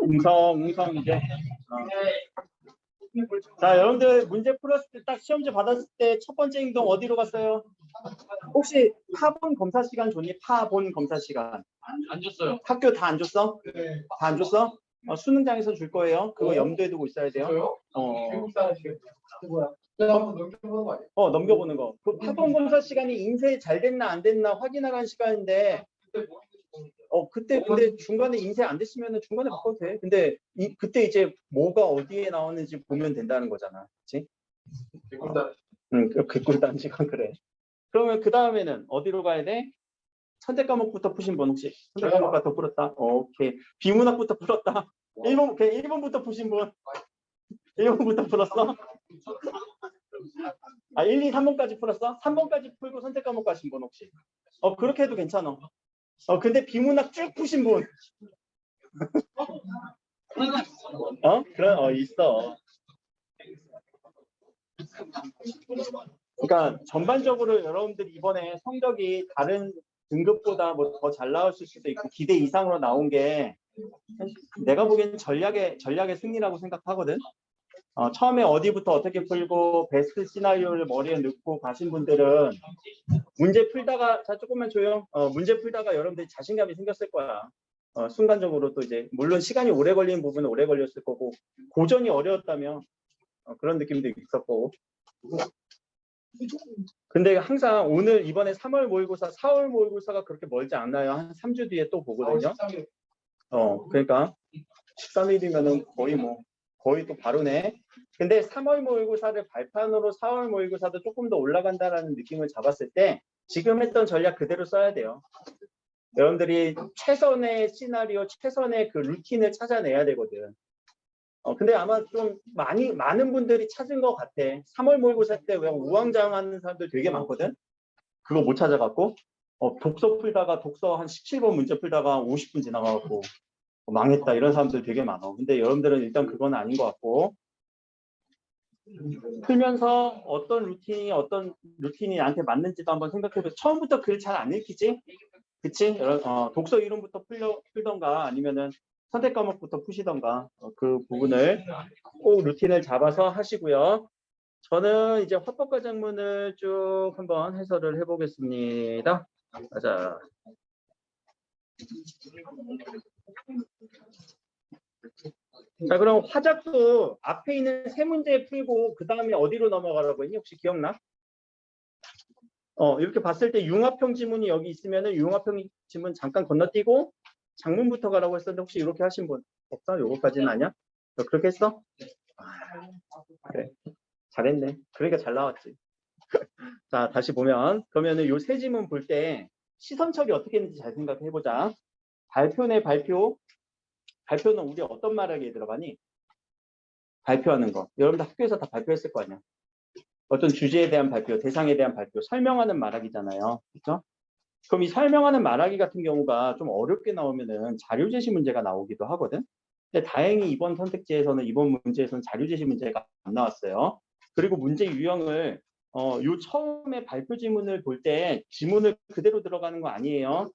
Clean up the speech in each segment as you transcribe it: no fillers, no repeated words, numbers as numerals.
웅성 이제. 자, 여러분들 문제 풀었을 때 딱 시험지 받았을 때 첫 번째 행동 어디로 갔어요? 혹시 파본 검사 시간 줬니? 파본 검사 시간. 안 줬어요. 학교 다 안 줬어? 네. 다 안 줬어? 수능장에서 줄 거예요. 그거 염두에 두고 있어야 돼요. 뭐야? 한번 넘겨보는 거 아니에요? 넘겨보는 거. 그 파본 검사 시간이 인쇄 잘 됐나 안 됐나 확인하라는 시간인데, 그때 근데 중간에 인쇄 안 됐으면 중간에 바꿔도 돼. 근데 그때 이제 뭐가 어디에 나오는지 보면 된다는 거잖아. 그치? 개꿀단 시간 그래. 그러면 그 다음에는 어디로 가야 돼? 선택 과목부터 푸신 분 혹시? 선택 과목부터 풀었다? 오케이. 비문학부터 풀었다? 1번부터 푸신 분? 1번부터 풀었어? 1, 2, 3번까지 풀었어? 3번까지 풀고 선택 과목 가신 분 혹시? 그렇게 해도 괜찮아. 근데 비문학 쭉 푸신 분? 그럼, 있어. 그러니까 전반적으로 여러분들이 이번에 성적이 다른 등급보다 뭐 더 잘 나왔을 수도 있고 기대 이상으로 나온 게 내가 보기엔 전략의 승리라고 생각하거든. 처음에 어디부터 어떻게 풀고 베스트 시나리오를 머리에 넣고 가신 분들은 문제 풀다가 조금만 조용. 문제 풀다가 여러분들이 자신감이 생겼을 거야. 순간적으로 또 이제 물론 시간이 오래 걸리는 부분은 오래 걸렸을 거고 고전이 어려웠다면 그런 느낌도 있었고. 근데 항상 오늘 이번에 3월 모의고사, 4월 모의고사가 그렇게 멀지 않나요? 한 3주 뒤에 또 보거든요. 그러니까 13일이면은 거의 또 바로네. 근데 3월 모의고사를 발판으로 4월 모의고사도 조금 더 올라간다라는 느낌을 잡았을 때 지금 했던 전략 그대로 써야 돼요. 여러분들이 최선의 시나리오, 최선의 그 루틴을 찾아내야 되거든. 근데 아마 좀 많은 분들이 찾은 것 같아. 3월 모의고사 때 왜 우왕좌왕하는 사람들 되게 많거든. 그거 못 찾아갖고 독서 풀다가 독서 한 17번 문제 풀다가 50분 지나가갖고 망했다 이런 사람들 되게 많아. 근데 여러분들은 일단 그건 아닌 것 같고 풀면서 어떤 루틴이 나한테 맞는지도 한번 생각해보세요. 처음부터 글 잘 안 읽히지? 그치? 독서 이론부터 풀던가 아니면은 선택 과목부터 푸시던가 그 부분을 꼭 루틴을 잡아서 하시고요. 저는 이제 화법과정문을 쭉 한번 해설을 해보겠습니다. 가자. 자, 그럼 화작도 앞에 있는 세 문제 풀고 그 다음에 어디로 넘어가라고 했니? 혹시 기억나? 이렇게 봤을 때 융합형 지문이 여기 있으면은 융합형 지문 잠깐 건너뛰고 장문부터 가라고 했었는데 혹시 이렇게 하신 분 없어? 요거까지는 아니야? 너 그렇게 했어? 그래. 잘했네. 그러니까 잘 나왔지. 자, 다시 보면 그러면은 요 세 지문 볼 때 시선 처리 어떻게 했는지 잘 생각해 보자. 발표네 발표. 발표는 우리 어떤 말하기에 들어가니? 발표하는 거. 여러분들 학교에서 다 발표했을 거 아니야. 어떤 주제에 대한 발표, 대상에 대한 발표, 설명하는 말하기잖아요. 그렇죠? 그럼 이 설명하는 말하기 같은 경우가 좀 어렵게 나오면은 자료 제시 문제가 나오기도 하거든. 근데 다행히 이번 선택지에서는 이번 문제에서는 자료 제시 문제가 안 나왔어요. 그리고 문제 유형을 요 처음에 발표 지문을 볼 때 지문을 그대로 들어가는 거 아니에요.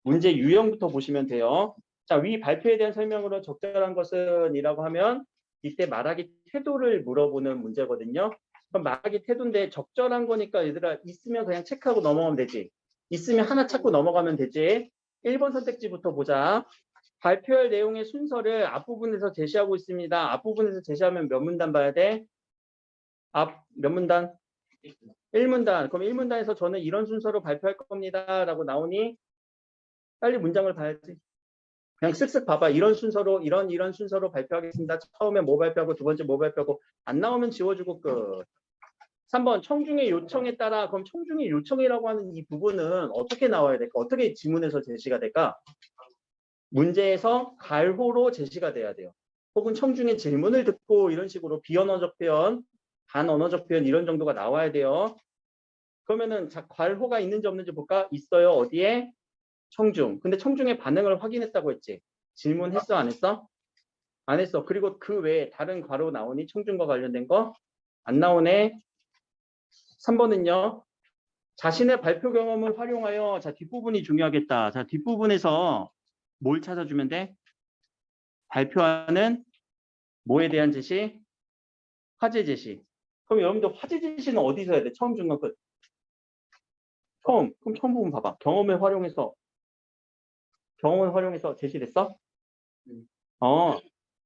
문제 유형부터 보시면 돼요. 자, 위 발표에 대한 설명으로 적절한 것은 이라고 하면 이때 말하기 태도를 물어보는 문제거든요. 그럼 말하기 태도인데 적절한 거니까 얘들아 있으면 그냥 체크하고 넘어가면 되지. 있으면 하나 찾고 넘어가면 되지. 1번 선택지부터 보자. 발표할 내용의 순서를 앞부분에서 제시하고 있습니다. 앞부분에서 제시하면 몇 문단 봐야 돼? 몇 문단? 1문단. 그럼 1문단에서 저는 이런 순서로 발표할 겁니다. 라고 나오니 빨리 문장을 봐야지. 그냥 쓱쓱 봐봐. 이런 순서로 이런 순서로 발표하겠습니다. 처음에 뭐 발표하고 두 번째 뭐 발표하고 안 나오면 지워주고 끝. 3번 청중의 요청에 따라 그럼 청중의 요청이라고 하는 이 부분은 어떻게 나와야 될까? 어떻게 지문에서 제시가 될까? 문제에서 갈호로 제시가 돼야 돼요. 혹은 청중의 질문을 듣고 이런 식으로 비언어적 표현, 반언어적 표현 이런 정도가 나와야 돼요. 그러면은 자, 갈호가 있는지 없는지 볼까? 있어요. 어디에? 청중. 근데 청중의 반응을 확인했다고 했지. 질문했어? 안 했어? 안 했어. 그리고 그 외에 다른 괄호 나오니? 청중과 관련된 거? 안 나오네. 3번은요. 자신의 발표 경험을 활용하여 자 뒷부분이 중요하겠다. 자 뒷부분에서 뭘 찾아주면 돼? 발표하는 뭐에 대한 제시? 화제 제시. 그럼 여러분들 화제 제시는 어디서 해야 돼? 처음, 중간, 끝. 처음. 그럼 처음 부분 봐봐. 경험을 활용해서 제시됐어?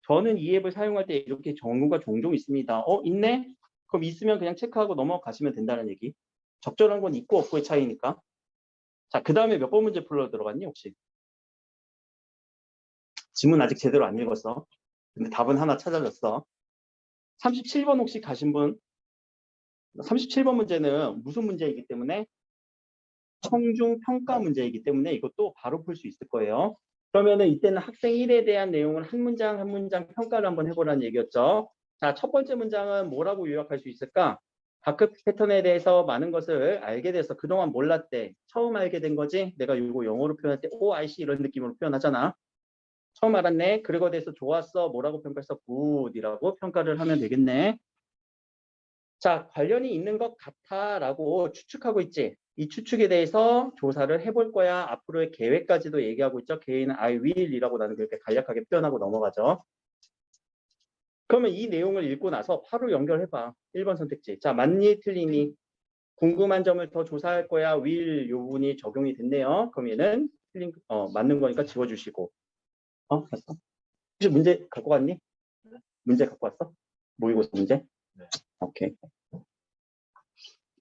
저는 이 앱을 사용할 때 이렇게 경우가 종종 있습니다. 있네? 그럼 있으면 그냥 체크하고 넘어가시면 된다는 얘기. 적절한 건 있고 없고의 차이니까. 자, 그 다음에 몇 번 문제 풀러 들어갔니, 혹시? 지문 아직 제대로 안 읽었어. 근데 답은 하나 찾아졌어. 37번 혹시 가신 분? 37번 문제는 무슨 문제이기 때문에? 청중 평가 문제이기 때문에 이것도 바로 풀 수 있을 거예요. 그러면은 이때는 학생 1에 대한 내용을 한 문장 한 문장 평가를 한번 해보라는 얘기였죠. 자, 첫 번째 문장은 뭐라고 요약할 수 있을까? 다크 패턴에 대해서 많은 것을 알게 돼서 그동안 몰랐대. 처음 알게 된 거지? 내가 이거 영어로 표현할 때 오, 아이씨 이런 느낌으로 표현하잖아. 처음 알았네. 그리고 대해서 좋았어. 뭐라고 평가했어? 굿이라고 평가를 하면 되겠네. 자, 관련이 있는 것 같아라고 추측하고 있지. 이 추측에 대해서 조사를 해볼 거야. 앞으로의 계획까지도 얘기하고 있죠. 개인은 I will이라고 나는 그렇게 간략하게 표현하고 넘어가죠. 그러면 이 내용을 읽고 나서 바로 연결해봐. 1번 선택지. 자, 맞니 틀리니? 궁금한 점을 더 조사할 거야. will 요 부분이 적용이 됐네요. 그럼 얘는 맞는 거니까 지워주시고. 됐어? 혹시 문제 갖고 왔니? 문제 갖고 왔어? 모의고사 문제? 네. 오케이.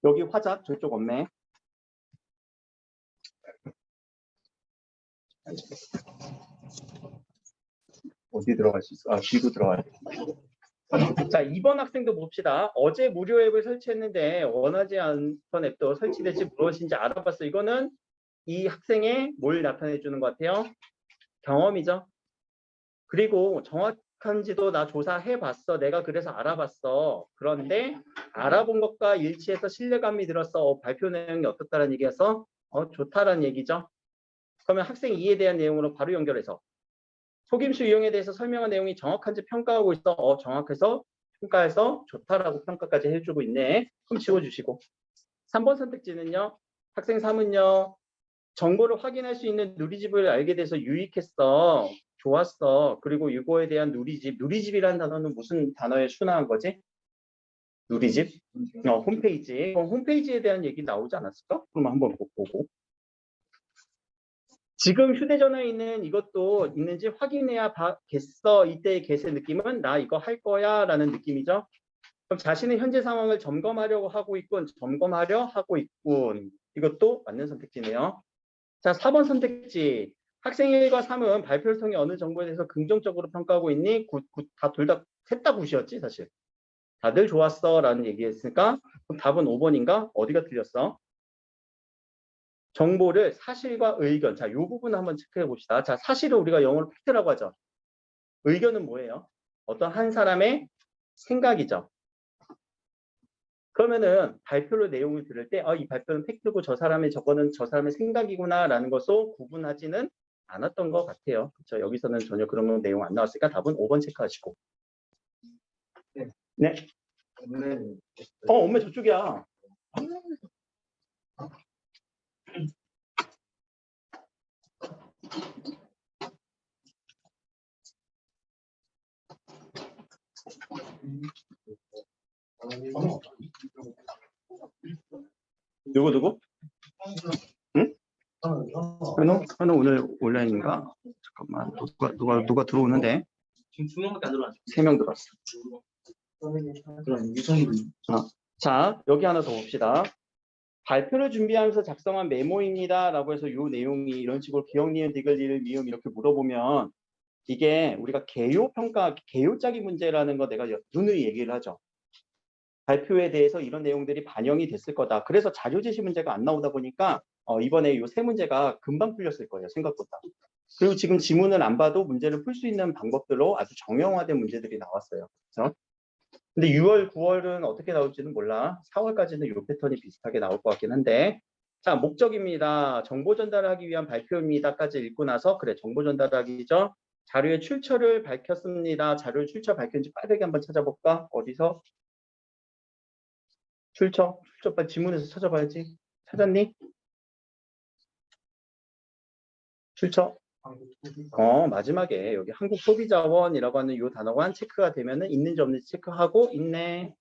여기 화작 저쪽 없네. 어디 들어갈 수 있어? 뒤로 들어가야 돼. 자, 2번 학생도 봅시다. 어제 무료 앱을 설치했는데 원하지 않던 앱도 설치될지 무엇인지 알아봤어. 이거는 이 학생의 뭘 나타내 주는 것 같아요? 경험이죠. 그리고 정확한지도 나 조사해봤어. 내가 그래서 알아봤어. 그런데 알아본 것과 일치해서 신뢰감이 들었어. 발표 내용이 어떻다는 얘기여서 좋다라는 얘기죠. 그러면 학생 2에 대한 내용으로 바로 연결해서 속임수 유형에 대해서 설명한 내용이 정확한지 평가하고 있어. 정확해서 평가해서 좋다라고 평가까지 해주고 있네. 그럼 지워주시고. 3번 선택지는요. 학생 3은요. 정보를 확인할 수 있는 누리집을 알게 돼서 유익했어. 좋았어. 그리고 이거에 대한 누리집. 누리집이라는 단어는 무슨 단어에 순화한 거지? 누리집? 홈페이지. 홈페이지에 대한 얘기 나오지 않았을까? 그럼 한번 보고. 지금 휴대전화에 있는 이것도 있는지 확인해야겠어. 이때의 get의 느낌은 나 이거 할 거야 라는 느낌이죠. 그럼 자신의 현재 상황을 점검하려고 하고 있군. 점검하려 하고 있군. 이것도 맞는 선택지네요. 자, 4번 선택지. 학생 1과 3은 발표를 통해 어느 정보에 대해서 긍정적으로 평가하고 있니? 둘 다 셋 다 굿이었지 사실. 다들 좋았어 라는 얘기했으니까 그럼 답은 5번인가? 어디가 틀렸어? 정보를 사실과 의견. 자, 이 부분 한번 체크해 봅시다. 자, 사실을 우리가 영어로 팩트라고 하죠. 의견은 뭐예요? 어떤 한 사람의 생각이죠. 그러면은 발표의 내용을 들을 때, 이 발표는 팩트고 저 사람의 저거는 저 사람의 생각이구나라는 것을 구분하지는 않았던 것 같아요. 그렇죠? 여기서는 전혀 그런 내용 안 나왔으니까 답은 5번 체크하시고. 네. 네. 엄마 저쪽이야. 누구? 응? 현우 오늘 온라인인가? 잠깐만. 누가 들어오는데? 지금 2명밖에 안 들어왔죠. 3명 들어왔어. 그럼 유성이 자, 여기 하나 더 봅시다. 발표를 준비하면서 작성한 메모입니다. 라고 해서 이 내용이 이런 식으로 기억, 니은, 디귿, 리을, 미음 이렇게 물어보면 이게 우리가 개요평가, 개요짜기 문제라는 거 내가 누누이 얘기를 하죠. 발표에 대해서 이런 내용들이 반영이 됐을 거다. 그래서 자료 제시 문제가 안 나오다 보니까 이번에 이 세 문제가 금방 풀렸을 거예요. 생각보다. 그리고 지금 지문을 안 봐도 문제를 풀 수 있는 방법들로 아주 정형화된 문제들이 나왔어요. 그렇죠? 근데 6월, 9월은 어떻게 나올지는 몰라. 4월까지는 이 패턴이 비슷하게 나올 것 같긴 한데. 자, 목적입니다. 정보 전달을 하기 위한 발표입니다까지 읽고 나서 그래, 정보 전달하기죠. 자료의 출처를 밝혔습니다. 자료의 출처 밝혔는지 빠르게 한번 찾아볼까? 어디서? 출처 빨리 지문에서 찾아봐야지. 찾았니? 출처? 마지막에 여기 한국소비자원이라고 하는 이 단어가 체크가 되면은 있는지 없는지 체크하고 있네.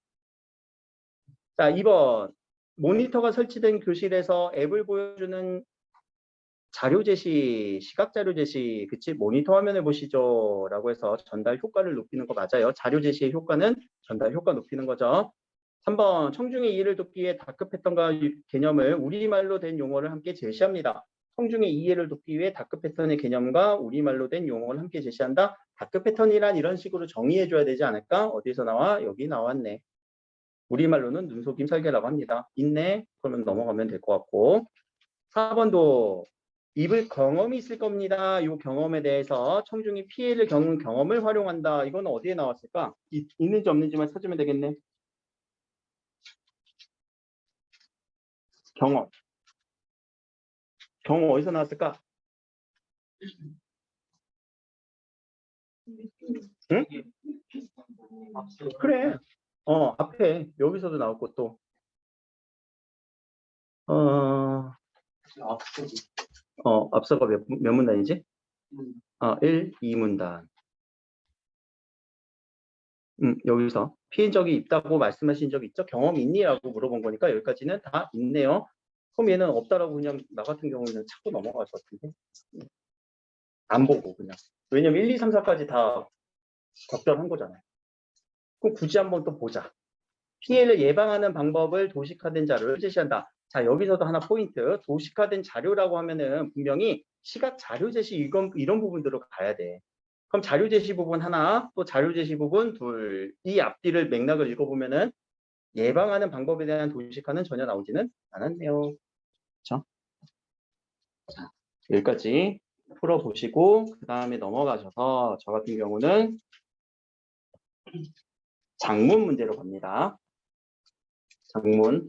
자, 2번. 모니터가 설치된 교실에서 앱을 보여주는 자료 제시, 시각 자료 제시, 그치? 모니터 화면을 보시죠. 라고 해서 전달 효과를 높이는 거 맞아요. 자료 제시의 효과는 전달 효과 높이는 거죠. 3번. 청중의 이해를 돕기 위해 다크 패턴과 개념을 우리말로 된 용어를 함께 제시합니다. 청중의 이해를 돕기 위해 다크 패턴의 개념과 우리말로 된 용어를 함께 제시한다. 다크 패턴이란 이런 식으로 정의해 줘야 되지 않을까? 어디서 나와? 여기 나왔네. 우리말로는 눈속임 설계라고 합니다. 있네? 그러면 넘어가면 될 것 같고. 4번도 입을 경험이 있을 겁니다. 이 경험에 대해서 청중이 피해를 겪는 경험을 활용한다. 이건 어디에 나왔을까? 있는지 없는지만 찾으면 되겠네. 경험. 경험 어디서 나왔을까? 응? 그래. 앞에 여기서도 나왔고 또. 앞서가 몇 문단이지? 1, 2문단. 여기서 피해 적이 있다고 말씀하신 적 있죠? 경험 있니? 라고 물어본 거니까 여기까지는 다 있네요. 그럼 얘는 없다라고 그냥 나 같은 경우는 찾고 넘어갈 것 같은데. 안 보고 그냥. 왜냐면 1, 2, 3, 4까지 다 적절한 거잖아요. 그럼 굳이 한번 또 보자. 피해를 예방하는 방법을 도식화된 자료를 제시한다. 자, 여기서도 하나 포인트. 도식화된 자료라고 하면은 분명히 시각 자료 제시 이런 부분들로 가야 돼. 그럼 자료 제시 부분 하나, 또 자료 제시 부분 둘. 이 앞뒤를 맥락을 읽어보면은 예방하는 방법에 대한 도식화는 전혀 나오지는 않았네요. 그렇죠? 자, 여기까지 풀어보시고 그 다음에 넘어가셔서 저 같은 경우는 장문 문제로 갑니다. 장문.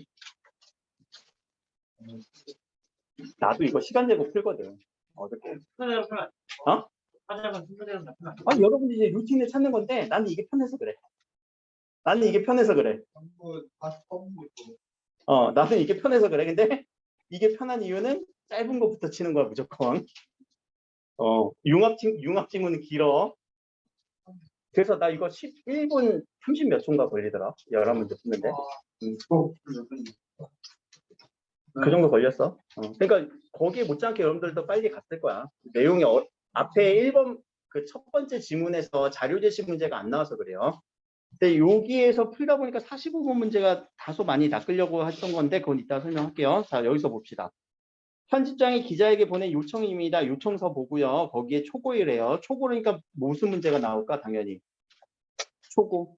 나도 이거 시간 내고 풀거든. 어저께. 어? 여러분들이 이제 루틴을 찾는 건데 나는 이게 편해서 그래. 나는 이게 편해서 그래. 나는 이게 편해서 그래. 근데 이게 편한 이유는 짧은 것부터 치는 거야 무조건. 융합 지문은 길어. 그래서 나 이거 11분 30 몇 초인가 걸리더라. 11문제 푸는데. 그 정도 걸렸어. 그러니까 거기에 못지않게 여러분들도 빨리 갔을 거야. 내용이 앞에 1번 그 첫 번째 지문에서 자료 제시 문제가 안 나와서 그래요. 근데 여기에서 풀다 보니까 45번 문제가 다소 많이 낚으려고 했던 건데 그건 이따 설명할게요. 자, 여기서 봅시다. 편집장이 기자에게 보낸 요청입니다. 요청서 보고요. 거기에 초고이래요. 초고니까 무슨 문제가 나올까? 당연히 초고.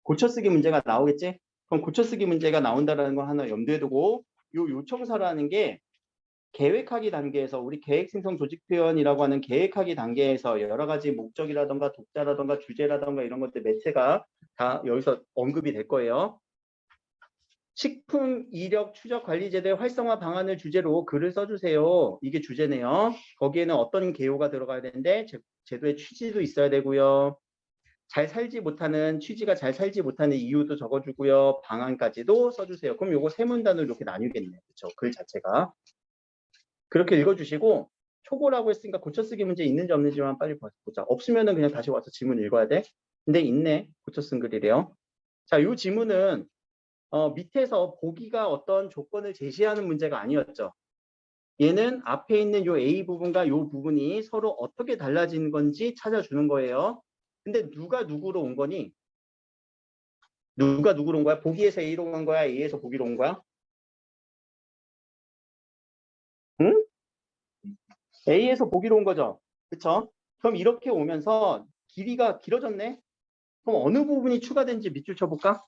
고쳐쓰기 문제가 나오겠지? 그럼 고쳐쓰기 문제가 나온다는 거 하나 염두에 두고 요 요청서라는 게 계획하기 단계에서 우리 계획 생성 조직 표현이라고 하는 계획하기 단계에서 여러 가지 목적이라던가 독자라던가 주제라던가 이런 것들 매체가 다 여기서 언급이 될 거예요. 식품 이력 추적 관리 제도의 활성화 방안을 주제로 글을 써주세요. 이게 주제네요. 거기에는 어떤 개요가 들어가야 되는데 제도의 취지도 있어야 되고요. 취지가 잘 살지 못하는 이유도 적어주고요. 방안까지도 써주세요. 그럼 요거 세 문단으로 이렇게 나뉘겠네요. 그렇죠? 글 자체가. 그렇게 읽어주시고 초고라고 했으니까 고쳐쓰기 문제 있는지 없는지만 빨리 보자. 없으면은 그냥 다시 와서 지문 읽어야 돼. 근데 있네. 고쳐쓴 글이래요. 자, 이 지문은 밑에서 보기가 어떤 조건을 제시하는 문제가 아니었죠. 얘는 앞에 있는 요 A 부분과 요 부분이 서로 어떻게 달라진 건지 찾아주는 거예요. 근데 누가 누구로 온 거니? 누가 누구로 온 거야? 보기에서 A로 온 거야? A에서 보기로 온 거야? 응? A에서 보기로 온 거죠. 그쵸? 그럼 이렇게 오면서 길이가 길어졌네? 그럼 어느 부분이 추가된지 밑줄 쳐볼까?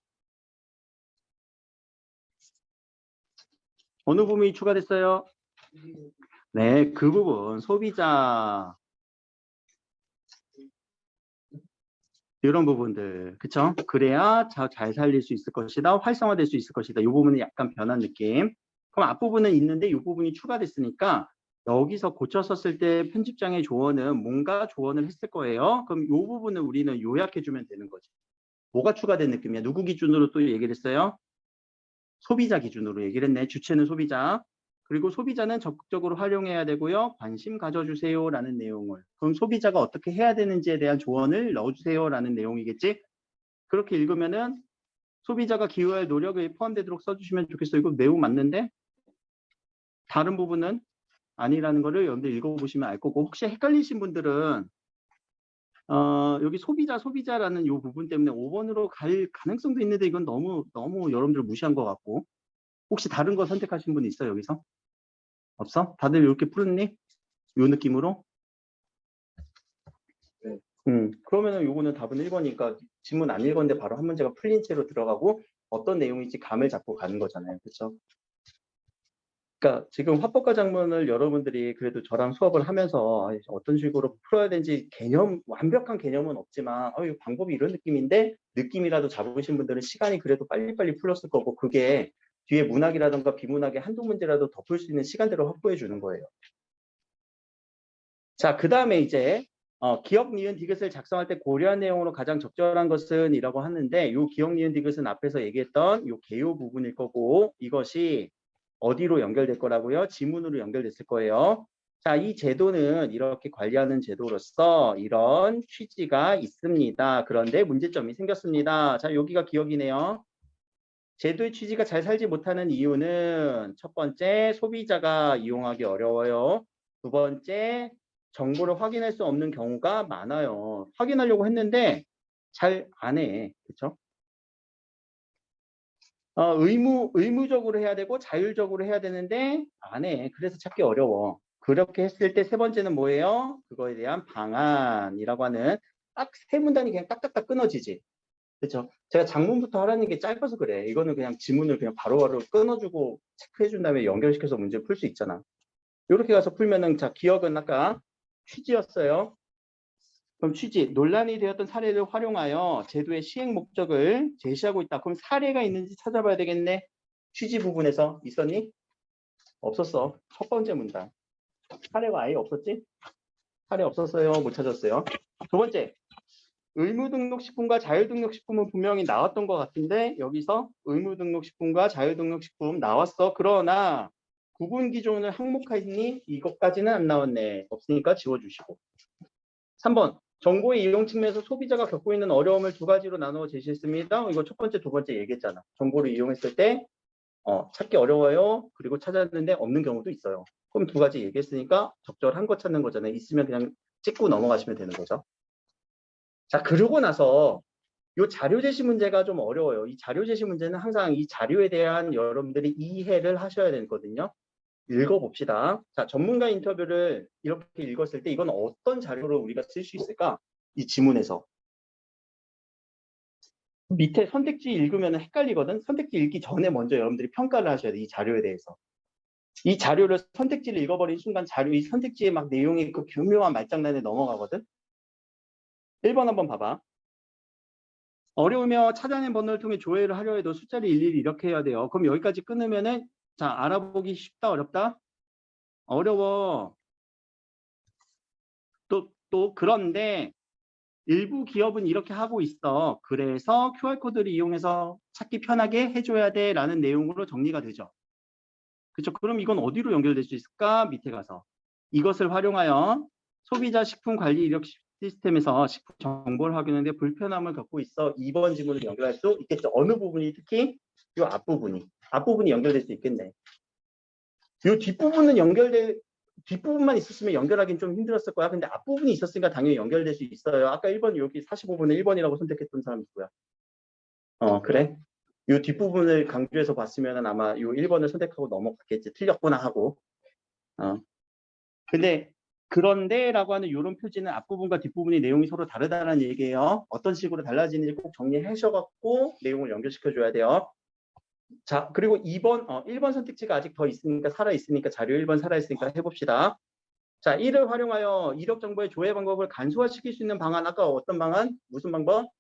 어느 부분이 추가됐어요? 네, 그 부분. 소비자. 이런 부분들. 그쵸? 그래야 잘 살릴 수 있을 것이다. 활성화될 수 있을 것이다. 이 부분은 약간 변한 느낌. 그럼 앞부분은 있는데 이 부분이 추가됐으니까 여기서 고쳤었을 때 편집장의 조언은 뭔가 조언을 했을 거예요. 그럼 이 부분을 우리는 요약해주면 되는 거지. 뭐가 추가된 느낌이야? 누구 기준으로 또 얘기를 했어요? 소비자 기준으로 얘기를 했네. 주체는 소비자. 그리고 소비자는 적극적으로 활용해야 되고요. 관심 가져주세요라는 내용을. 그럼 소비자가 어떻게 해야 되는지에 대한 조언을 넣어주세요라는 내용이겠지? 그렇게 읽으면은 소비자가 기여할 노력에 포함되도록 써주시면 좋겠어요. 이거 매우 맞는데 다른 부분은 아니라는 거를 여러분들 읽어보시면 알 거고, 혹시 헷갈리신 분들은 여기 소비자라는 이 부분 때문에 5번으로 갈 가능성도 있는데 이건 너무 여러분들 무시한 것 같고, 혹시 다른 거 선택하신 분 있어요 여기서? 없어? 다들 이렇게 풀었니? 요 느낌으로? 네. 그러면은 요거는 답은 1번이니까 지문 안 읽었는데 바로 한 문제가 풀린 채로 들어가고 어떤 내용인지 감을 잡고 가는 거잖아요. 그렇죠? 그러니까 지금 화법과 작문을 여러분들이 그래도 저랑 수업을 하면서 어떤 식으로 풀어야 되는지 완벽한 개념은 없지만 이 방법이 이런 느낌인데 느낌이라도 잡으신 분들은 시간이 그래도 빨리빨리 풀렸을 거고, 그게 뒤에 문학이라든가 비문학에 한두 문제라도 더 풀 수 있는 시간들을 확보해 주는 거예요. 자, 그 다음에 이제 기억, 니은, 디귿을 작성할 때 고려한 내용으로 가장 적절한 것은 이라고 하는데, 이 기억, 니은, 디귿은 앞에서 얘기했던 이 개요 부분일 거고, 이것이 어디로 연결될 거라고요? 지문으로 연결됐을 거예요. 자, 이 제도는 이렇게 관리하는 제도로서 이런 취지가 있습니다. 그런데 문제점이 생겼습니다. 자, 여기가 기억이네요. 제도의 취지가 잘 살지 못하는 이유는 첫 번째, 소비자가 이용하기 어려워요. 두 번째, 정보를 확인할 수 없는 경우가 많아요. 확인하려고 했는데 잘 안 해. 그렇죠? 의무적으로 해야 되고 자율적으로 해야 되는데 안 해. 그래서 찾기 어려워. 그렇게 했을 때 세 번째는 뭐예요? 그거에 대한 방안이라고 하는 딱 세 문단이 그냥 딱딱딱 끊어지지. 그렇죠? 제가 장문부터 하라는 게 짧아서 그래. 이거는 그냥 지문을 그냥 바로바로 끊어주고 체크해준 다음에 연결시켜서 문제 풀 수 있잖아. 이렇게 가서 풀면은, 자, 기억은 아까 취지였어요. 그럼 취지, 논란이 되었던 사례를 활용하여 제도의 시행 목적을 제시하고 있다. 그럼 사례가 있는지 찾아봐야 되겠네. 취지 부분에서 있었니? 없었어. 첫 번째 문단. 사례가 아예 없었지? 사례 없었어요. 못 찾았어요. 두 번째, 의무등록식품과 자율등록식품은 분명히 나왔던 것 같은데 여기서 의무등록식품과 자율등록식품 나왔어. 그러나 구분 기준을 항목화했니? 이것까지는 안 나왔네. 없으니까 지워주시고. 3번, 정보의 이용 측면에서 소비자가 겪고 있는 어려움을 두 가지로 나누어 제시했습니다. 이거 첫 번째, 두 번째 얘기했잖아. 정보를 이용했을 때 찾기 어려워요. 그리고 찾았는데 없는 경우도 있어요. 그럼 두 가지 얘기했으니까 적절한 거 찾는 거잖아요. 있으면 그냥 찍고 넘어가시면 되는 거죠. 자, 그러고 나서 이 자료 제시 문제가 좀 어려워요. 이 자료 제시 문제는 항상 이 자료에 대한 여러분들이 이해를 하셔야 되거든요. 읽어봅시다. 자, 전문가 인터뷰를 이렇게 읽었을 때 이건 어떤 자료로 우리가 쓸 수 있을까? 이 지문에서. 밑에 선택지 읽으면 헷갈리거든. 선택지 읽기 전에 먼저 여러분들이 평가를 하셔야 돼. 이 자료에 대해서. 이 자료를 선택지를 읽어버린 순간 이 선택지의 막 내용이 그 교묘한 말장난에 넘어가거든. 1번 한번 봐봐. 어려우며 찾아낸 번호를 통해 조회를 하려 해도 숫자를 일일이 이렇게 해야 돼요. 그럼 여기까지 끊으면은, 자, 알아보기 쉽다, 어렵다? 어려워. 그런데 일부 기업은 이렇게 하고 있어. 그래서 QR코드를 이용해서 찾기 편하게 해줘야 돼 라는 내용으로 정리가 되죠. 그렇죠? 그럼 이건 어디로 연결될 수 있을까? 밑에 가서. 이것을 활용하여 소비자 식품 관리 이력 시스템에서 식품 정보를 확인하는데 불편함을 겪고 있어. 2번 지문을 연결할 수 있겠죠. 어느 부분이, 특히 이 앞부분이 연결될 수 있겠네. 이 뒷부분만 있었으면 연결하기는 좀 힘들었을 거야. 근데 앞부분이 있었으니까 당연히 연결될 수 있어요. 아까 1번, 여기 45분에 1번이라고 선택했던 사람 누구야? 그래? 이 뒷부분을 강조해서 봤으면 아마 이 1번을 선택하고 넘어갔겠지. 틀렸구나 하고. 그런데라고 하는 이런 표지는 앞부분과 뒷부분의 내용이 서로 다르다는 얘기예요. 어떤 식으로 달라지는지 꼭 정리하셔갖고 내용을 연결시켜줘야 돼요. 자, 그리고 1번 선택지가 아직 더 있으니까, 살아있으니까, 자료 1번 살아있으니까 해봅시다. 자, 이를 활용하여 이력 정보의 조회 방법을 간소화시킬 수 있는 방안. 아까 어떤 방안? 무슨 방법?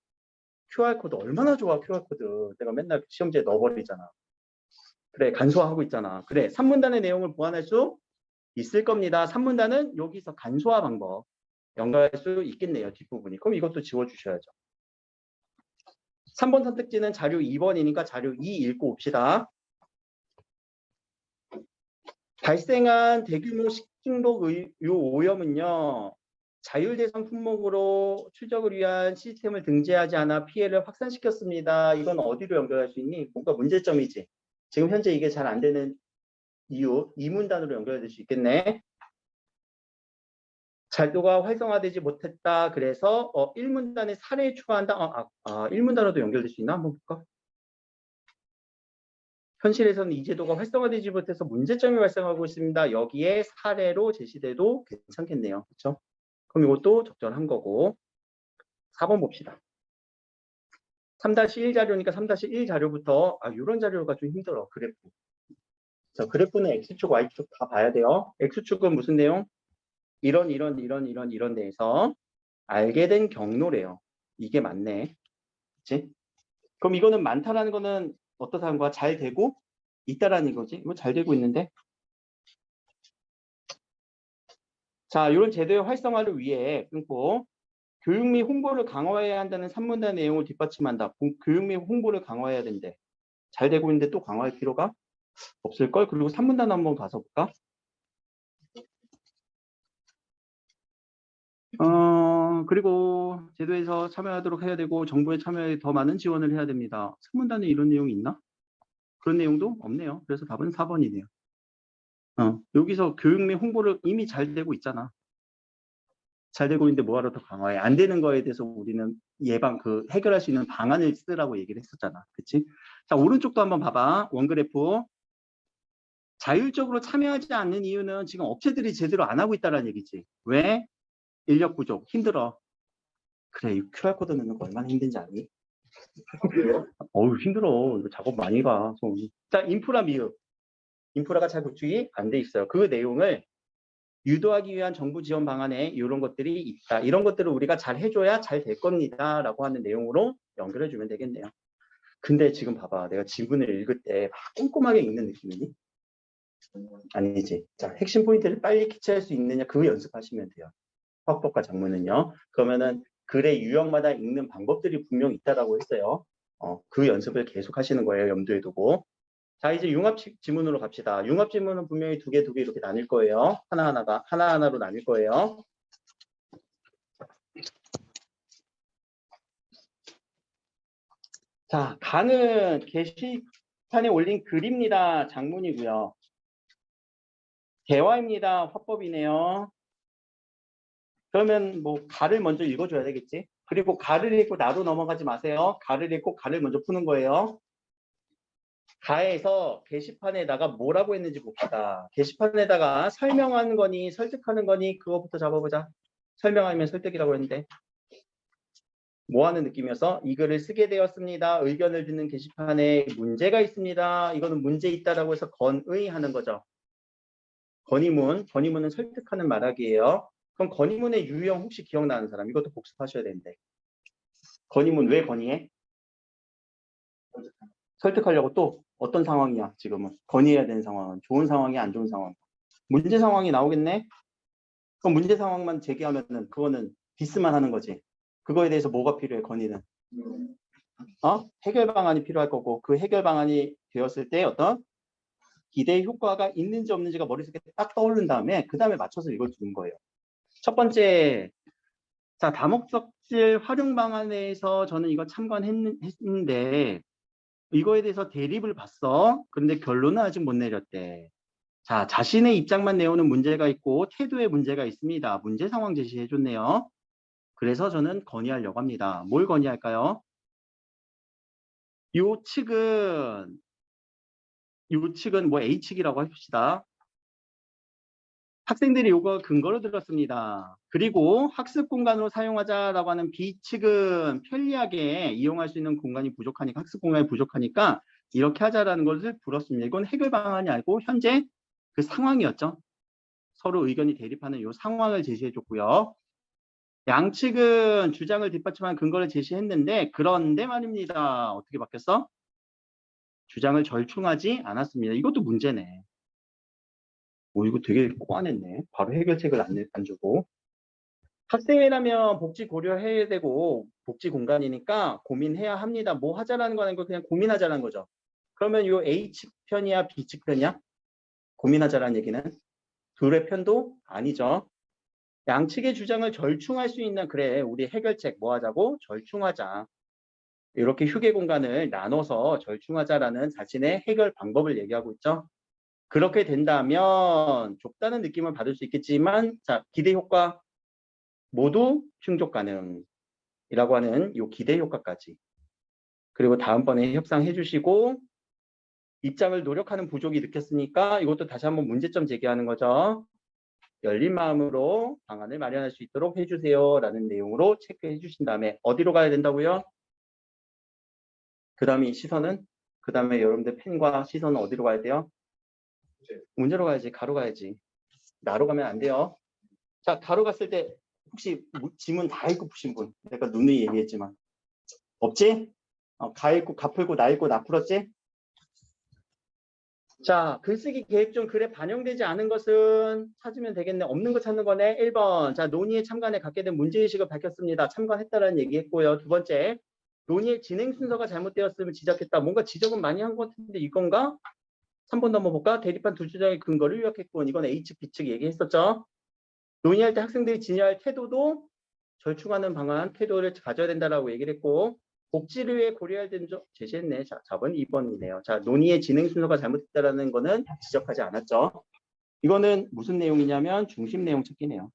QR코드. 얼마나 좋아, QR코드. 내가 맨날 시험지에 넣어버리잖아. 그래, 간소화하고 있잖아. 그래, 3문단의 내용을 보완할 수 있을 겁니다. 3문단은 여기서 간소화 방법 연결할 수 있겠네요. 뒷부분이. 그럼 이것도 지워주셔야죠. 3번 선택지는 자료 2번이니까 자료 2 읽고 옵시다. 발생한 대규모 식중독 요 오염은요. 자율대상 품목으로 추적을 위한 시스템을 등재하지 않아 피해를 확산시켰습니다. 이건 어디로 연결할 수 있니? 뭔가 문제점이지. 지금 현재 이게 잘 안 되는 이유, 이문단으로 연결될 수 있겠네. 잘도가 활성화되지 못했다. 그래서 1문단에 사례 추가한다. 1문단으로도 연결될 수 있나? 한번 볼까? 현실에서는 이 제도가 활성화되지 못해서 문제점이 발생하고 있습니다. 여기에 사례로 제시돼도 괜찮겠네요. 그렇죠? 그럼 이것도 적절한 거고. 4번 봅시다. 3-1 자료니까 3-1 자료부터 이런 자료가 좀 힘들어. 그래프. 자, 그래프는 X축, Y축 다 봐야 돼요. X축은 무슨 내용? 이런 데에서 알게 된 경로래요. 이게 맞네. 그치? 그럼 이거는 많다라는 거는 어떻다는 거야? 잘 되고 있다라는 거지. 이거 잘 되고 있는데. 자, 이런 제도의 활성화를 위해 끊고 교육 및 홍보를 강화해야 한다는 3문단 내용을 뒷받침한다. 교육 및 홍보를 강화해야 된대. 잘 되고 있는데 또 강화할 필요가 없을걸? 그리고 3문단 한번 가서 볼까? 그리고 제도에서 참여하도록 해야 되고 정부의 참여에 더 많은 지원을 해야 됩니다. 3문단에 이런 내용이 있나? 그런 내용도 없네요. 그래서 답은 4번이네요. 여기서 교육 및 홍보를 이미 잘 되고 있잖아. 잘 되고 있는데 뭐하러 더 강화해? 안 되는 거에 대해서 우리는 해결할 수 있는 방안을 쓰라고 얘기를 했었잖아. 그치? 자, 오른쪽도 한번 봐봐. 원그래프. 자율적으로 참여하지 않는 이유는 지금 업체들이 제대로 안 하고 있다는 얘기지. 왜? 인력 부족. 힘들어. 그래, 이 QR코드 넣는 거 얼마나 힘든지 아니? 어우, 힘들어. 이거 작업 많이 봐. 자, 인프라 미흡. 인프라가 잘 구축이 안 돼 있어요. 그 내용을 유도하기 위한 정부 지원 방안에 이런 것들이 있다. 이런 것들을 우리가 잘 해줘야 잘 될 겁니다. 라고 하는 내용으로 연결해 주면 되겠네요. 근데 지금 봐봐. 내가 지문을 읽을 때 막 꼼꼼하게 읽는 느낌이니? 아니지. 자, 핵심 포인트를 빨리 캐치할 수 있느냐 그거 연습하시면 돼요. 화법과 작문은요. 그러면은 글의 유형마다 읽는 방법들이 분명 있다라고 했어요. 그 연습을 계속 하시는 거예요. 염두에 두고. 자, 이제 융합 지문으로 갑시다. 융합 지문은 분명히 두 개 이렇게 나뉠 거예요. 하나하나로 나뉠 거예요. 자, 가는 게시판에 올린 글입니다. 장문이고요. 대화입니다. 화법이네요. 그러면 뭐 가를 먼저 읽어줘야 되겠지. 그리고 가를 읽고 나로 넘어가지 마세요. 가를 읽고 가를 먼저 푸는 거예요. 가에서 게시판에다가 뭐라고 했는지 봅시다. 게시판에다가 설명하는 거니 설득하는 거니 그거부터 잡아보자. 설명하면 설득이라고 했는데 뭐 하는 느낌이어서 이 글을 쓰게 되었습니다. 의견을 듣는 게시판에 문제가 있습니다. 이거는 문제 있다라고 해서 건의하는 거죠. 건의문은 설득하는 말하기예요. 그럼 건의문의 유형 혹시 기억나는 사람? 이것도 복습하셔야 되는데. 건의문 왜 건의해? 설득하려고 또 어떤 상황이야 지금은? 건의해야 되는 상황은 좋은 상황이 안 좋은 상황. 문제 상황이 나오겠네? 그럼 문제 상황만 제기하면은 그거는 디스만 하는 거지. 그거에 대해서 뭐가 필요해 건의는? 해결 방안이 필요할 거고 그 해결 방안이 되었을 때 어떤 기대 효과가 있는지 없는지가 머릿속에 딱 떠오른 다음에 그 다음에 맞춰서 읽어주는 거예요. 첫 번째, 자 다목적질 활용 방안에서 저는 이거 참관했는데 이거에 대해서 대립을 봤어. 그런데 결론은 아직 못 내렸대. 자, 자신의 입장만 내오는 문제가 있고 태도에 문제가 있습니다. 문제 상황 제시해줬네요. 그래서 저는 건의하려고 합니다. 뭘 건의할까요? 요 측은 뭐 A측이라고 합시다. 학생들이 요거 근거로 들었습니다. 그리고 학습 공간으로 사용하자라고 하는 B측은 편리하게 이용할 수 있는 공간이 부족하니까 학습 공간이 부족하니까 이렇게 하자라는 것을 불었습니다. 이건 해결 방안이 아니고 현재 그 상황이었죠. 서로 의견이 대립하는 요 상황을 제시해 줬고요. 양측은 주장을 뒷받침하는 근거를 제시했는데 그런데 말입니다. 어떻게 바뀌었어? 주장을 절충하지 않았습니다. 이것도 문제네. 이거 되게 꼬아냈네. 바로 해결책을 안 주고. 학생회라면 복지 고려해야 되고 복지 공간이니까 고민해야 합니다. 뭐 하자라는 거 아니고 그냥 고민하자라는 거죠. 그러면 요 A측 편이야 B측 편이야? 고민하자라는 얘기는 둘의 편도 아니죠. 양측의 주장을 절충할 수 있는 그래 우리 해결책 뭐 하자고? 절충하자. 이렇게 휴게 공간을 나눠서 절충하자라는 자신의 해결 방법을 얘기하고 있죠. 그렇게 된다면 좁다는 느낌을 받을 수 있겠지만 자 기대 효과 모두 충족 가능이라고 하는 이 기대 효과까지 그리고 다음번에 협상해 주시고 입장을 노력하는 부족이 느꼈으니까 이것도 다시 한번 문제점 제기하는 거죠. 열린 마음으로 방안을 마련할 수 있도록 해주세요 라는 내용으로 체크해 주신 다음에 어디로 가야 된다고요? 그 다음에 시선은? 그 다음에 여러분들 펜과 시선은 어디로 가야 돼요? 문제로 가야지. 가로 가야지. 나로 가면 안 돼요. 자, 가로 갔을 때 혹시 지문 다 읽고 푸신 분? 내가 누누이 얘기했지만 없지? 가 읽고 가 풀고 나 읽고 나 풀었지? 자, 글쓰기 계획 중 글에 반영되지 않은 것은 찾으면 되겠네. 없는 거 찾는 거네. 1번. 자, 논의에 참관에 갖게 된 문제의식을 밝혔습니다. 참관했다라는 얘기했고요. 두 번째. 논의의 진행 순서가 잘못되었음을 지적했다. 뭔가 지적은 많이 한 것 같은데 이건가? 3번 넘어볼까? 대립한 두 주장의 근거를 요약했군. 이건 A측, B측 얘기했었죠. 논의할 때 학생들이 지니할 태도도 절충하는 방안, 태도를 가져야 된다라고 얘기를 했고 복지를 위해 고려해야 되는 점 제시했네. 자, 4번, 2번이네요. 자, 논의의 진행 순서가 잘못됐다라는 거는 지적하지 않았죠. 이거는 무슨 내용이냐면 중심 내용 찾기네요.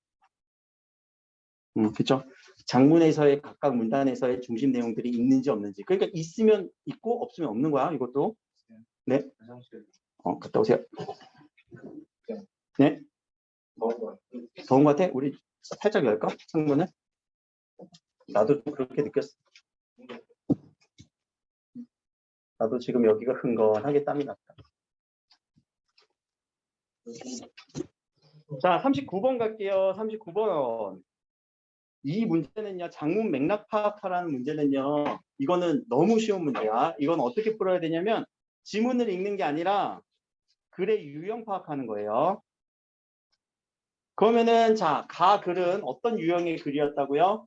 그렇죠. 장문에서의 각각 문단에서의 중심 내용들이 있는지 없는지. 그러니까 있으면 있고 없으면 없는 거야. 이것도. 네. 갔다 오세요. 네. 더운 것 같아? 우리 살짝 열까? 창문을? 나도 그렇게 느꼈어. 나도 지금 여기가 흥건하게 땀이 났다. 자, 39번 갈게요. 39번. 이 문제는요, 장문 맥락 파악하라는 문제는요, 이거는 너무 쉬운 문제야. 이건 어떻게 풀어야 되냐면, 지문을 읽는 게 아니라, 글의 유형 파악하는 거예요. 그러면은, 자, 글은 어떤 유형의 글이었다고요?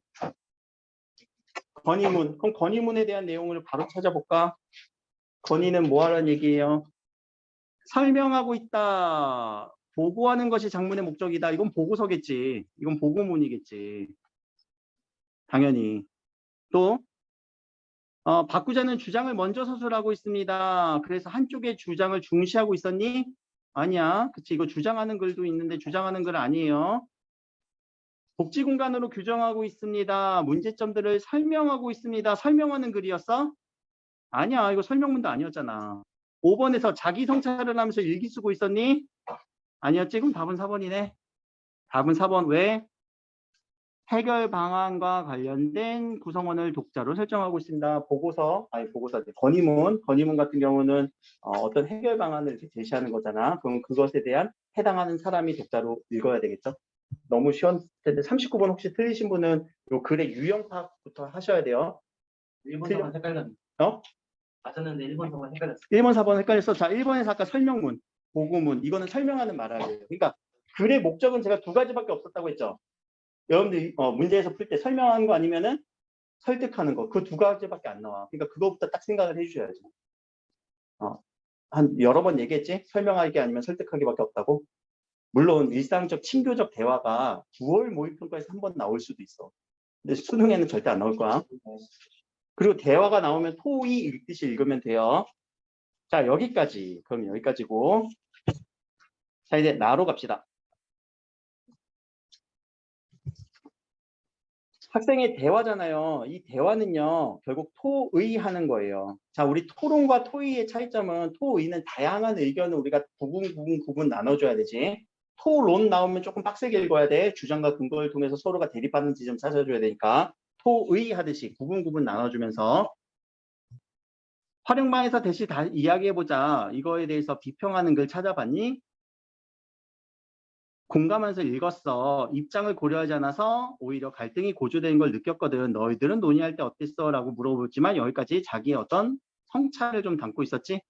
건의문. 그럼 건의문에 대한 내용을 바로 찾아볼까? 건의는 뭐 하라는 얘기예요? 설명하고 있다. 보고하는 것이 장문의 목적이다. 이건 보고서겠지. 이건 보고문이겠지. 당연히. 또 바꾸자는 주장을 먼저 서술하고 있습니다. 그래서 한쪽의 주장을 중시하고 있었니? 아니야. 그치. 이거 주장하는 글도 있는데 주장하는 글 아니에요. 복지 공간으로 규정하고 있습니다. 문제점들을 설명하고 있습니다. 설명하는 글이었어? 아니야. 이거 설명문도 아니었잖아. 5번에서 자기 성찰을 하면서 일기 쓰고 있었니? 아니었지? 그럼 답은 4번이네. 답은 4번. 왜? 해결 방안과 관련된 구성원을 독자로 설정하고 있습니다. 건의문 같은 경우는 어떤 해결 방안을 이렇게 제시하는 거잖아. 그럼 그것에 대한 해당하는 사람이 독자로 읽어야 되겠죠. 너무 쉬웠을 텐데 39번 혹시 틀리신 분은 요 글의 유형 파악부터 하셔야 돼요. 1번, 4번 헷갈렸네. 맞았는데 1번, 4번 헷갈렸어. 1번, 4번 헷갈렸어. 자, 1번에서 아까 설명문, 보고문. 이거는 설명하는 말이에요. 그러니까 글의 목적은 제가 두 가지밖에 없었다고 했죠. 여러분들 문제에서 풀 때 설명하는 거 아니면은 설득하는 거. 그 두 가지밖에 안 나와. 그러니까 그거부터 딱 생각을 해주셔야죠. 한 여러 번 얘기했지? 설명하기 아니면 설득하기밖에 없다고. 물론 일상적 친교적 대화가 9월 모의평가에서 한 번 나올 수도 있어. 근데 수능에는 절대 안 나올 거야. 그리고 대화가 나오면 토의 읽듯이 읽으면 돼요. 자, 여기까지. 그럼 여기까지고. 자, 이제 나로 갑시다. 학생의 대화잖아요. 이 대화는요, 결국 토의하는 거예요. 자, 우리 토론과 토의의 차이점은 토의는 다양한 의견을 우리가 구분 나눠줘야 되지. 토론 나오면 조금 빡세게 읽어야 돼. 주장과 근거를 통해서 서로가 대립하는 지점 찾아줘야 되니까. 토의하듯이 구분 나눠주면서. 활용방에서 대시 다 이야기해보자. 이거에 대해서 비평하는 글 찾아봤니? 공감하면서 읽었어. 입장을 고려하지 않아서 오히려 갈등이 고조되는 걸 느꼈거든. 너희들은 논의할 때 어땠어? 라고 물어보지만 여기까지 자기의 어떤 성찰을 좀 담고 있었지?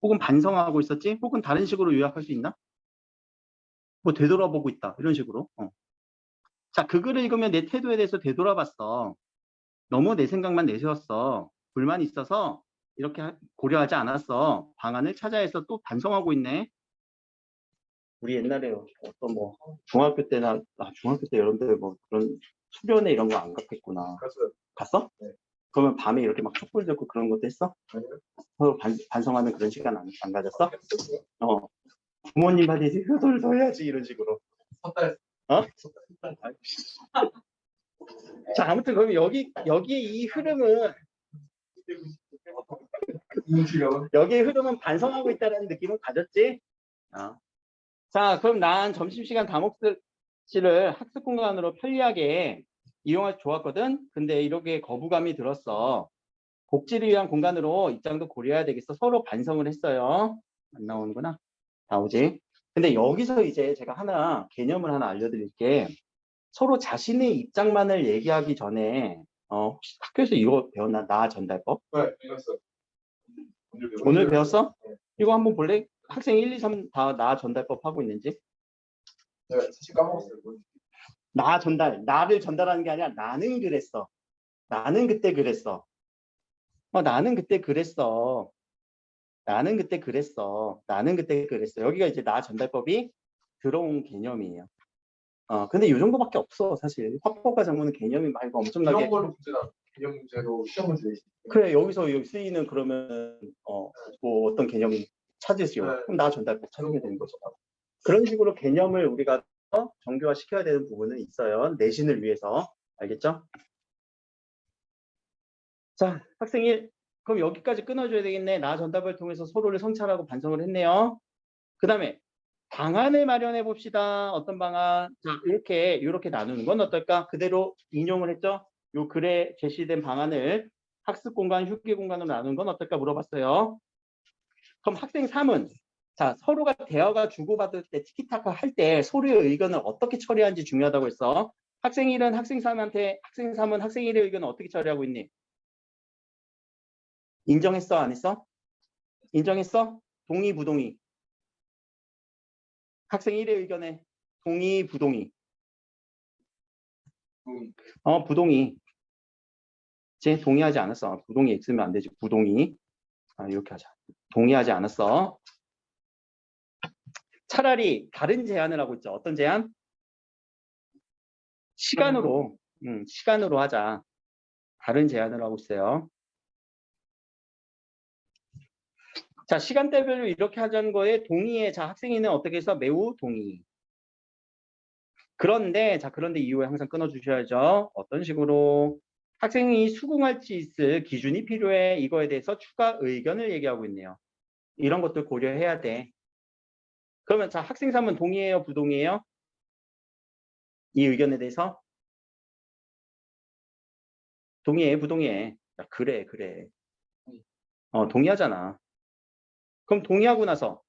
혹은 반성하고 있었지? 혹은 다른 식으로 요약할 수 있나? 뭐 되돌아보고 있다. 이런 식으로. 자, 그 글을 읽으면 내 태도에 대해서 되돌아봤어. 너무 내 생각만 내세웠어. 불만이 있어서 이렇게 고려하지 않았어. 방안을 찾아야 해서 또 반성하고 있네. 우리 옛날에 어떤 뭐 중학교 때나 중학교 때 여러분들 뭐 그런 수련회 이런 거 안 갔겠구나. 갔어요. 갔어? 네. 그러면 밤에 이렇게 막 촛불 들고 그런 것도 했어? 아니요. 서로 반성하는 그런 시간 안 가졌어? 부모님한테 효도를 더 해야지 이런 식으로. 섣달. 어? 자, 아무튼 그럼 여기 이 흐름은 여기의 흐름은 반성하고 있다는 느낌을 가졌지? 자, 그럼 난 점심시간 다목실을 학습 공간으로 편리하게 이용할 수 좋았거든? 근데 이렇게 거부감이 들었어. 복지를 위한 공간으로 입장도 고려해야 되겠어. 서로 반성을 했어요. 안 나오는구나. 나오지? 근데 여기서 이제 제가 개념을 하나 알려드릴게. 서로 자신의 입장만을 얘기하기 전에 혹시 학교에서 이거 배웠나? 나 전달법? 네, 배웠어요. 오늘 배웠어? 이거 한번 볼래? 학생 1, 2, 3 다 나 전달법 하고 있는지? 네, 사실 까먹었어요. 나를 전달하는 게 아니라 나는 그랬어. 나는 그때 그랬어. 나는 그때 그랬어. 나는 그때 그랬어. 나는 그때 그랬어. 여기가 이제 나 전달법이 들어온 개념이에요. 근데 이 정도밖에 없어, 사실. 화법과 작문은 개념이 말고 엄청나게. 이런 걸로 문제나 개념 문제로 시험 문제 내시. 그래, 여기서 여기 쓰이는 그러면 뭐 어떤 개념이 찾으시오. 네. 그럼 나 전달법 찾으게 되는 거죠. 그런 식으로 개념을 우리가 정교화 시켜야 되는 부분은 있어요. 내신을 위해서. 알겠죠? 자, 학생 1. 그럼 여기까지 끊어줘야 되겠네. 나 전답을 통해서 서로를 성찰하고 반성을 했네요. 그 다음에 방안을 마련해 봅시다. 어떤 방안? 자, 이렇게 나누는 건 어떨까? 그대로 인용을 했죠? 요 글에 제시된 방안을 학습 공간, 휴게 공간으로 나누는 건 어떨까 물어봤어요. 그럼 학생 3은 자, 서로가 대화가 주고받을 때 티키타카 할 때 서로의 의견을 어떻게 처리하는지 중요하다고 했어. 학생 1은 학생 3한테, 학생 3은 학생 1의 의견을 어떻게 처리하고 있니? 인정했어? 안 했어? 인정했어? 동의, 부동의? 학생 1의 의견에 동의, 부동의? 부동의. 이제 동의하지 않았어. 부동의 X면 안 되지. 부동의. 이렇게 하자. 동의하지 않았어. 차라리 다른 제안을 하고 있죠. 어떤 제안? 시간으로 하자. 다른 제안을 하고 있어요. 자, 시간대별로 이렇게 하자는 거에 동의해. 자, 학생이는 어떻게 해서 매우 동의. 그런데 이후에 항상 끊어주셔야죠. 어떤 식으로? 학생이 수긍할 수 있을 기준이 필요해. 이거에 대해서 추가 의견을 얘기하고 있네요. 이런 것들 고려해야 돼. 그러면 자, 학생 3은 동의해요? 부동의해요? 이 의견에 대해서? 동의해? 부동의해? 야, 그래. 동의하잖아. 그럼 동의하고 나서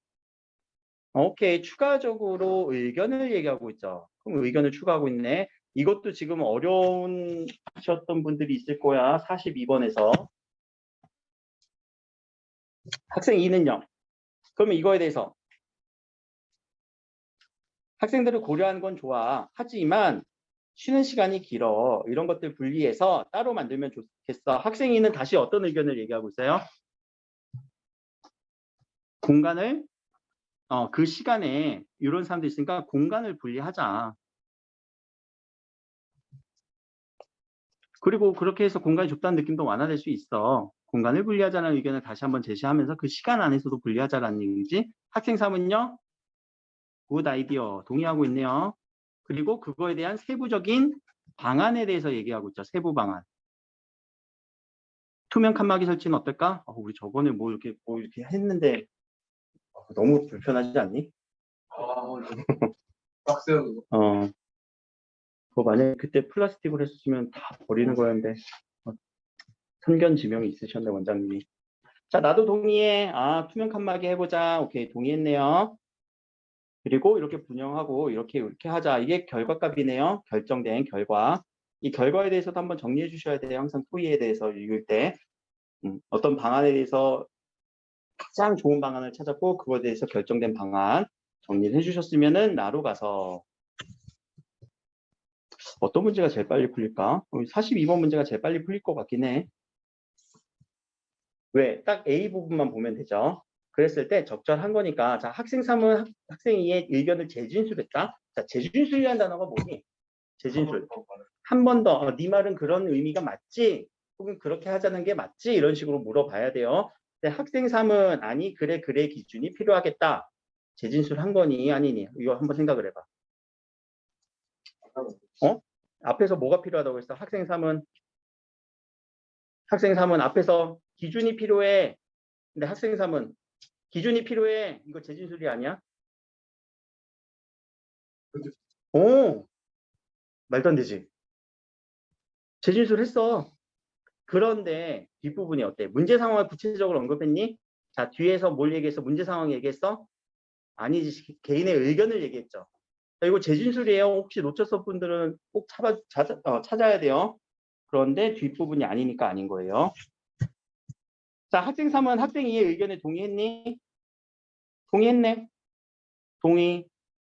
오케이, 추가적으로 의견을 얘기하고 있죠. 그럼 의견을 추가하고 있네. 이것도 지금 어려운 하셨던 분들이 있을 거야. 42번에서. 학생 2는요. 그러면 이거에 대해서 학생들을 고려하는 건 좋아. 하지만 쉬는 시간이 길어. 이런 것들 분리해서 따로 만들면 좋겠어. 학생 2는 다시 어떤 의견을 얘기하고 있어요? 공간을 그 시간에 이런 사람도 있으니까 공간을 분리하자. 그리고 그렇게 해서 공간이 좁다는 느낌도 완화될 수 있어. 공간을 분리하자는 의견을 다시 한번 제시하면서 그 시간 안에서도 분리하자라는 얘기지. 학생 3은요. 굿 아이디어. 동의하고 있네요. 그리고 그거에 대한 세부적인 방안에 대해서 얘기하고 있죠. 세부 방안. 투명 칸막이 설치는 어떨까? 우리 저번에 뭐 이렇게 했는데 너무 불편하지 않니? 빡세요. 그거 만약에 그때 플라스틱으로 했으면 다 버리는 거였는데 선견지명이 있으셨네, 원장님이. 자, 나도 동의해. 투명 칸막이 해보자. 오케이, 동의했네요. 그리고 이렇게 분영하고 이렇게 하자. 이게 결과값이네요. 결정된 결과. 이 결과에 대해서도 한번 정리해 주셔야 돼요. 항상 토의에 대해서 읽을 때. 어떤 방안에 대해서 가장 좋은 방안을 찾았고 그거에 대해서 결정된 방안 정리를 해주셨으면은 나로 가서 어떤 문제가 제일 빨리 풀릴까? 42번 문제가 제일 빨리 풀릴 것 같긴 해. 왜? 딱 A 부분만 보면 되죠. 그랬을 때 적절한 거니까 자 학생 3은 학생 2의 의견을 재진술했다. 자 재진술이라는 단어가 뭐니? 재진술. 한 번 더. 네 말은 그런 의미가 맞지? 혹은 그렇게 하자는 게 맞지? 이런 식으로 물어봐야 돼요. 근데 학생 3은 아니 그래 기준이 필요하겠다. 재진술 한 거니 아니니? 이거 한번 생각을 해봐. 어? 앞에서 뭐가 필요하다고 했어? 학생 3은 앞에서 기준이 필요해. 근데 학생 3은 기준이 필요해. 이거 재진술이 아니야? 오, 말도 안 되지. 재진술 했어. 그런데 뒷부분이 어때? 문제 상황을 구체적으로 언급했니? 자, 뒤에서 뭘 얘기했어? 문제 상황 얘기했어? 아니지. 개인의 의견을 얘기했죠. 자, 이거 재진술이에요. 혹시 놓쳤을 분들은 꼭 찾아야 돼요. 그런데 뒷부분이 아니니까 아닌 거예요. 자, 학생 3은 학생 2의 의견에 동의했니? 동의했네. 동의.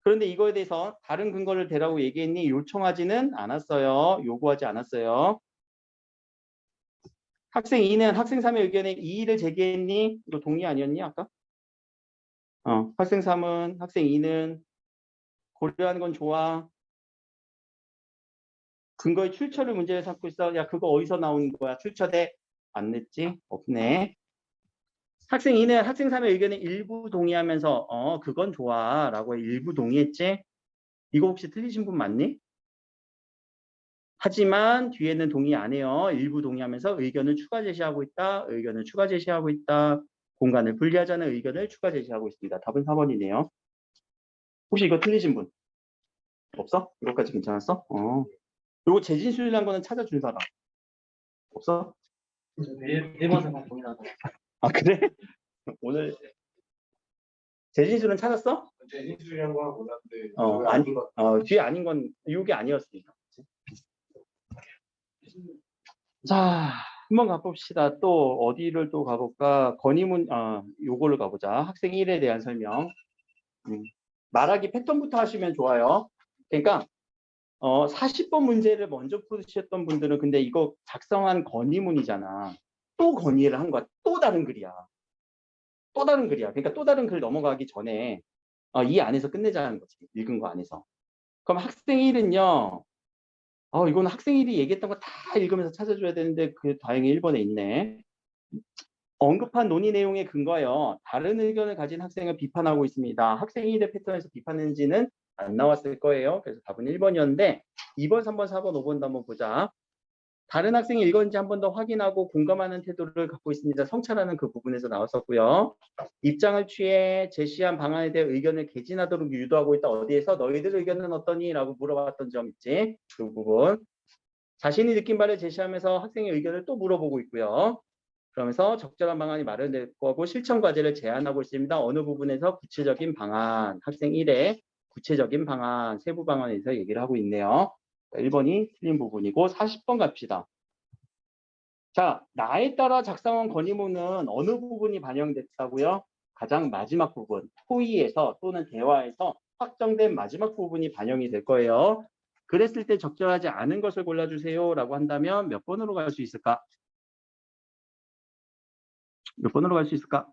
그런데 이거에 대해서 다른 근거를 대라고 얘기했니? 요청하지는 않았어요. 요구하지 않았어요. 학생 2는 학생 3의 의견에 이의를 제기했니? 이거 동의 아니었니? 아까? 학생 3은 학생 2는 고려하는 건 좋아. 근거의 출처를 문제를 삼고 있어. 야, 그거 어디서 나온 거야? 출처대 안 냈지? 없네. 학생 2는 학생 3의 의견에 일부 동의하면서 그건 좋아 라고 일부 동의했지? 이거 혹시 틀리신 분 맞니? 하지만 뒤에는 동의 안 해요. 일부 동의하면서 의견을 추가 제시하고 있다. 의견을 추가 제시하고 있다. 공간을 분리하자는 의견을 추가 제시하고 있습니다. 답은 4번이네요. 혹시 이거 틀리신 분 없어? 이거까지 괜찮았어? 요거 재진술이라는 거는 찾아준 사람 없어? 일본 생각 동일하다. 아 그래? 오늘 재진술은 찾았어? 재진술이란 거 하고 났는데 아니, 뒤에 아닌 건 이게 아니었으니까. 자, 한번 가봅시다. 또 어디를 또 가볼까? 건의문, 요거를 가보자. 학생 1에 대한 설명. 말하기 패턴부터 하시면 좋아요. 그러니까 40번 문제를 먼저 푸셨던 분들은 근데 이거 작성한 건의문이잖아. 또 건의를 한 거야. 또 다른 글이야. 또 다른 글이야. 그러니까 또 다른 글 넘어가기 전에 이 안에서 끝내자는 거지. 읽은 거 안에서. 그럼 학생 1은요. 이거는 학생 1이 얘기했던 거 다 읽으면서 찾아줘야 되는데 그 다행히 1번에 있네. 언급한 논의 내용에 근거하여 다른 의견을 가진 학생을 비판하고 있습니다. 학생 1의 패턴에서 비판했는지는 안 나왔을 거예요. 그래서 답은 1번이었는데 2번, 3번, 4번, 5번도 한번 보자. 다른 학생이 읽었는지 한 번 더 확인하고 공감하는 태도를 갖고 있습니다. 성찰하는 그 부분에서 나왔었고요. 입장을 취해 제시한 방안에 대해 의견을 개진하도록 유도하고 있다. 어디에서 너희들 의견은 어떠니? 라고 물어봤던 점 있지. 그 부분. 자신이 느낀 바를 제시하면서 학생의 의견을 또 물어보고 있고요. 그러면서 적절한 방안이 마련될 거고 실천 과제를 제안하고 있습니다. 어느 부분에서 구체적인 방안, 학생 1의 구체적인 방안, 세부 방안에 대해서 얘기를 하고 있네요. 1번이 틀린 부분이고 40번 갑시다. 자, 나에 따라 작성한 건의문은 어느 부분이 반영됐다고요? 가장 마지막 부분, 토의에서 또는 대화에서 확정된 마지막 부분이 반영이 될 거예요. 그랬을 때 적절하지 않은 것을 골라주세요 라고 한다면 몇 번으로 갈 수 있을까? 몇 번으로 갈 수 있을까?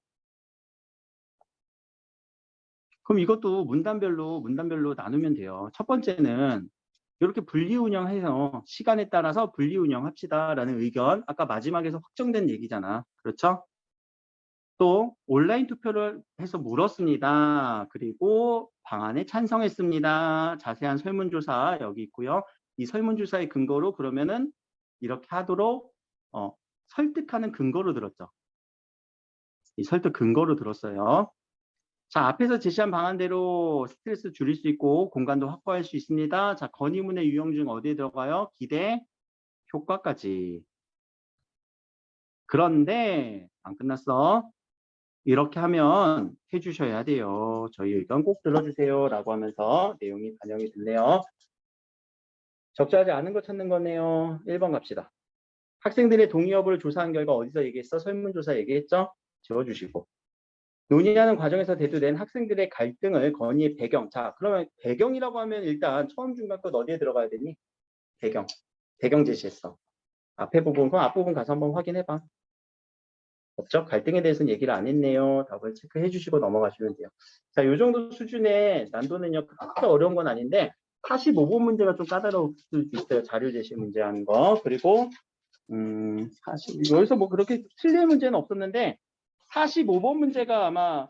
그럼 이것도 문단별로 나누면 돼요. 첫 번째는 이렇게 분리 운영해서 시간에 따라서 분리 운영합시다라는 의견. 아까 마지막에서 확정된 얘기잖아. 그렇죠? 또 온라인 투표를 해서 물었습니다. 그리고 방안에 찬성했습니다. 자세한 설문조사 여기 있고요. 이 설문조사의 근거로 그러면은 이렇게 하도록 설득하는 근거로 들었죠. 이 설득 근거로 들었어요. 자, 앞에서 제시한 방안대로 스트레스 줄일 수 있고 공간도 확보할 수 있습니다. 자, 건의문의 유형 중 어디에 들어가요? 기대, 효과까지. 그런데 안 끝났어. 이렇게 하면 해주셔야 돼요. 저희 의견 꼭 들어주세요. 라고 하면서 내용이 반영이 됐네요. 적절하지 않은 거 찾는 거네요. 1번 갑시다. 학생들의 동의 여부를 조사한 결과 어디서 얘기했어? 설문조사 얘기했죠? 지워주시고. 논의하는 과정에서 대두된 학생들의 갈등을 건의의 배경. 자, 그러면 배경이라고 하면 일단 처음 중간 끝 어디에 들어가야 되니? 배경. 배경 제시했어. 앞에 부분, 그럼 앞부분 가서 한번 확인해봐. 없죠? 갈등에 대해서는 얘기를 안 했네요. 답을 체크해 주시고 넘어가시면 돼요. 자, 요 정도 수준의 난도는요, 그렇게 어려운 건 아닌데, 45번 문제가 좀 까다로울 수도 있어요. 자료 제시 문제 하는 거. 그리고, 여기서 뭐 그렇게 틀린 문제는 없었는데, 45번 문제가 아마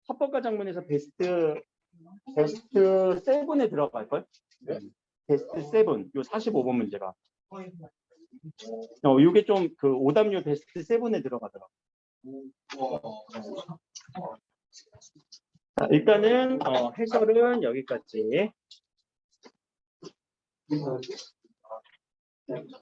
합법과 작문에서 베스트 7에 들어갈걸? 베스트 7, 요 45번 문제가. 요게 좀 그 오답률 베스트 7에 들어가더라고. 자, 일단은 해설은 여기까지.